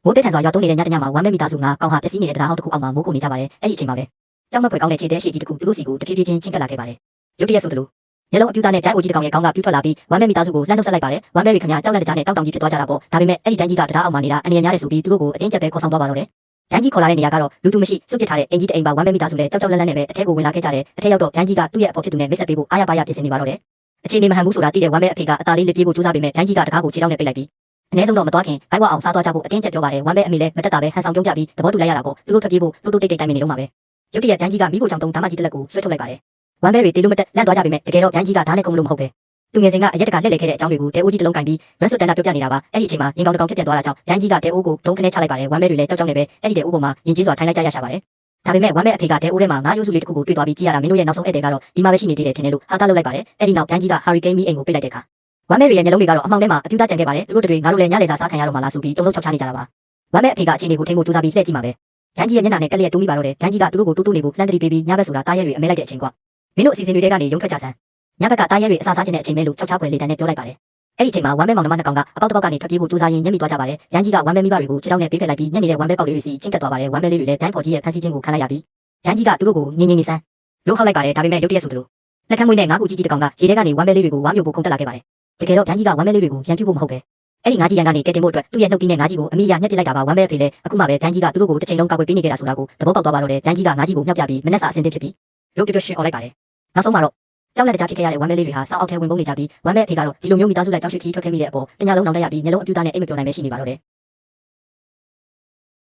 မိုးတဲထန်စွာရွာသွန်းနေတဲ့ညတညမှာဝမ်းမဲမိသားစု9ကောင်ဟာပျက်စီးနေတဲ့တရားဟောင်းတစ်ခုအောက်မှာမိုးကုန်နေကြပါတယ်။အဲ့ဒီအချိန်မှာပဲကြောက်မက်ဖွယ်ကောင်းတဲ့ခြေတဲရှည်ကြီးတစ်ခုသူတို့စီကိုတဖြည်းဖြည်းချင်းချင်းကပ်လာခဲ့ပါတယ်။ရုတ်တရက်ဆိုသလိုမျက်လုံးအပြူသားနဲ့တန်းအိုကြီးတစ်ကောင်ရဲ့ခေါင်းကပြူထွက်လာပြီးဝမ်းမဲမိသားစုကိုလှမ်းနှုတ်ဆက်လိုက်ပါတယ်။ဝမ်းမဲရီခင်ဗျာကြောက်လက်တကြားနဲ့တောက်တောင်ကြီးဖြစ်သွားကြတာပေါ့။ဒါပေမဲ့အဲ့ဒီတန်းကြီးကတရားအောက်မှာနေတာအနေရများတယ်ဆိုပြီးသူတို့ကိုအတင်းကျပ်ပဲခေါ်ဆောင်သွားပါတော့တယ်။တန်းကြီးခေါ်လာတဲ့နေရာကတော့လူသူမရှိစွန့်ပစ်ထားတဲ့အင်ကြီးတအိမ်ပါဝမ်းမဲမိသားစုလည်းကြောက်ကြောက်လန့်လန့်နဲ့ပဲအထဲကိုဝင်လာခဲ့ကြတယ်။အထဲရောက်တော့တန်းကြီးကသူ့ရဲ့အဖော်ဖြစ်သူနဲ့မိတ်ဆက်ပေးဖို့အားရပါရပြင်ဆင်နေပါတော့တယ်။အခြေအနေမဟန်ဘူးဆိုတာသိတဲ့ဝမ်းမဲအဖေကအသာလေးလေးပြေးဖို့ကြိုးစားပေမဲ့တန်းကြီးကတကားကိုခြေထောက်နဲ့ပိတ်လိုက်ပြီးအနည်းဆုံးတော့မသွားခင်ဘိုက်ဝအောင်စားသွားကြဖို့အတင်းကျပ်ပြောပါတယ်ဝမ်းမဲအမေလည်းမတက်တာပဲဟန်ဆောင်ပြုံးပြပြီးသဘောတူလိုက်ရတာပေါ့သူတို့ထွက်ပြေးဖို့တိုးတိုးတိတ်တိတ်တိုင်းနေတော့မှာပဲရုတ်တရက်တန်းကြီးကမိဖို့ချောင်းတုံးဓာမကြီးတစ်လက်ကိုဆွဲထုတ်လိုက်ပါတယ်ဝမ်းမဲတွေတေးလို့မတက်လန့်သွားကြပေမဲ့တကယ်တော့တန်းကြီးကဓာတ်နဲ့ခုံလို့မဟုတ်ပဲသူငယ်စဉ်ကအရက်တကလှည့်လည်ခဲ့တဲ့အကြောင်းတွေကိုတဲအိုးကြီးတစ်လုံးကင်ပြီးရက်စွတ်တန်တာပြောပြနေတာပါအဲ့ဒီအချိန်မှာရင်ကောင်တစ်ကောင်ဖြစ်ပြန်သွားတာကြောင့်တန်းကြီးကတဲအိုးကိုဒုံခနဲ့ချလိုက်ပါတယ်ဝမ်းမဲတွေလည်းကြောက်ကြောက်နေပဲအဲ့ဒီတဲအိုးပေါ်မှာရင်ကြီးစွာထိုင်လိုက်ကြရရှာပါတယ်ဒါပေမဲ့ဝမ်းမဲအဖေကတဲအိုးထဲမှာငါးရိုးစုလေးတစ်ခုကိုတွေ့သွားပြီးကြည့်ရတာမင်းတို့ရဲ့နောက်ဆုံးဧည့်သည်ကတော့ဒီမှာပဲရှိနေသေးတယ်ထင်တယ်လို့ဟာတာလုပ်လိုက်ပါတယ်အဲ့ဒီနောက်တန်းကြီးကဟာရီကိန်းမီအိမ်ကိုပိတ်လိုက်တဲ့အခါဝမ်းမဲတွေရဲ့မျက်လုံးတွေကတော့အမှောင်ထဲမှာအပြူသားကျန်ခဲ့ပါတယ်သူတို့တွေငါတို့လည်းညလေစာစားခံရတော့မှလားဆိုပြီးတုံလုံးချောက်ချနေကြတာပါဝမ်းမဲအဖေကအခြေအနေကိုထိန်းဖို့ကြိုးစားပြီးလှည့်ကြည့်ပါပဲတန်းကြီးရဲ့မျက်နှာနဲ့ကလေးရဲ့တူးမိပါတော့တယ်တန်းကြီးကသူတို့ကိုတိုးတိုးနေဖို့လှမ်းတတိပေးပြီးညဘက်ဆိုတာတားရဲတွေအမဲလိုက်တဲ့အချိန်ကွာမင်းတို့အစီအစဉ်တွေကနေရုံထွက်ကြစမ်းညဘက်ကတားရဲတွေအစားစားခြင်းတဲ့အချိန်ပဲလို့ချောက်ချောက်ွယ်လေးတန်းနဲ့ပြောလိုက်ပါတယ်အဲ့ဒီအချိန်မှာဝမ်းမဲမောင်နှမနှစ်ကောင်ကအပေါက်တစ်ပေါက်ကနေထွက်ပြေးဖို့ကြိုးစားရင်းညှက်မိသွားကြပါတယ်ရန်ကြီးကဝမ်းမဲမိဘတွေကိုခြေထောက်နဲ့ပေးဖက်လိုက်ပြီးညက်နေတဲ့ဝမ်းမဲပေါက်လေးတွေစီချင်းကပ်သွားပါတယ်ဝမ်းမဲလေးတွေလည်းဒိုင်းဖော်ကြီးရဲ့ဖန်ဆီးခြင်းကိုခံလိုက်ရပြီးရန်ကြီးကသူတို့ကိုငင်းငင်းနေစမ်းလို့ခောက်လိုက်ပါတယ်ဒါပေမဲ့ရုတ်တရက်ဆိုသလိုနှက်ခမ်းမွေးနဲ့ငါးကူကြီးကြီးတစ်ကောင်ကရေထဲကနေဝမ်းမဲလေးတွေကိုဝါမျိုးကိုခုန်တက်လာခဲ့ပါတယ်တကယ်တော့ရန်ကြီးကဝမ်းမဲလေးတွေကိုရန်ပြူဖို့မဟုတ်ပဲအဲ့ဒီငါးကြီးရန်ကနေကဲတင်ဖို့အတွက်သူ့ရဲ့နှုတ်သီးနဲ့ငါးကြီးကိုအမိရညှက်ပစ်လိုက်တာပါဝမ်းမဲဖေလည်းအခုမှပဲရန်ကြီးကသူတို့ကိုတစ်ချိန်လုံးကာကွယ်ပေးနေကြတာဆိုတာကိုသဘောပေါက်သွားပါတော့တယ်ရန်ကြီးကငါးကြီးကိုမြောက်ပြပြီးမနှက်စာအစင်းသစ်ဖြစ်ပြီးရုပ်ပြပြရှင်អော်လိုက်ပါတယ်နောက်ဆုံးမှာတော့ကြောက်လက်တကြားဖြစ်ခဲ့ရတဲ့ဝမ်းမဲလေးတွေဟာစောက်အောက်ထဲဝင်ပုံးနေကြပြီးဝမ်းမဲအဖေကတော့ဒီလိုမျိုးမိသားစုလိုက်တောက်ရွှေခီးထွက်ခဲ့မိတဲ့အပေါ်တညာလုံးနောင်တရပြီးမျက်လုံးအပြူသားနဲ့အိမ်မပြောနိုင်ပဲရှိနေပါတော့တယ်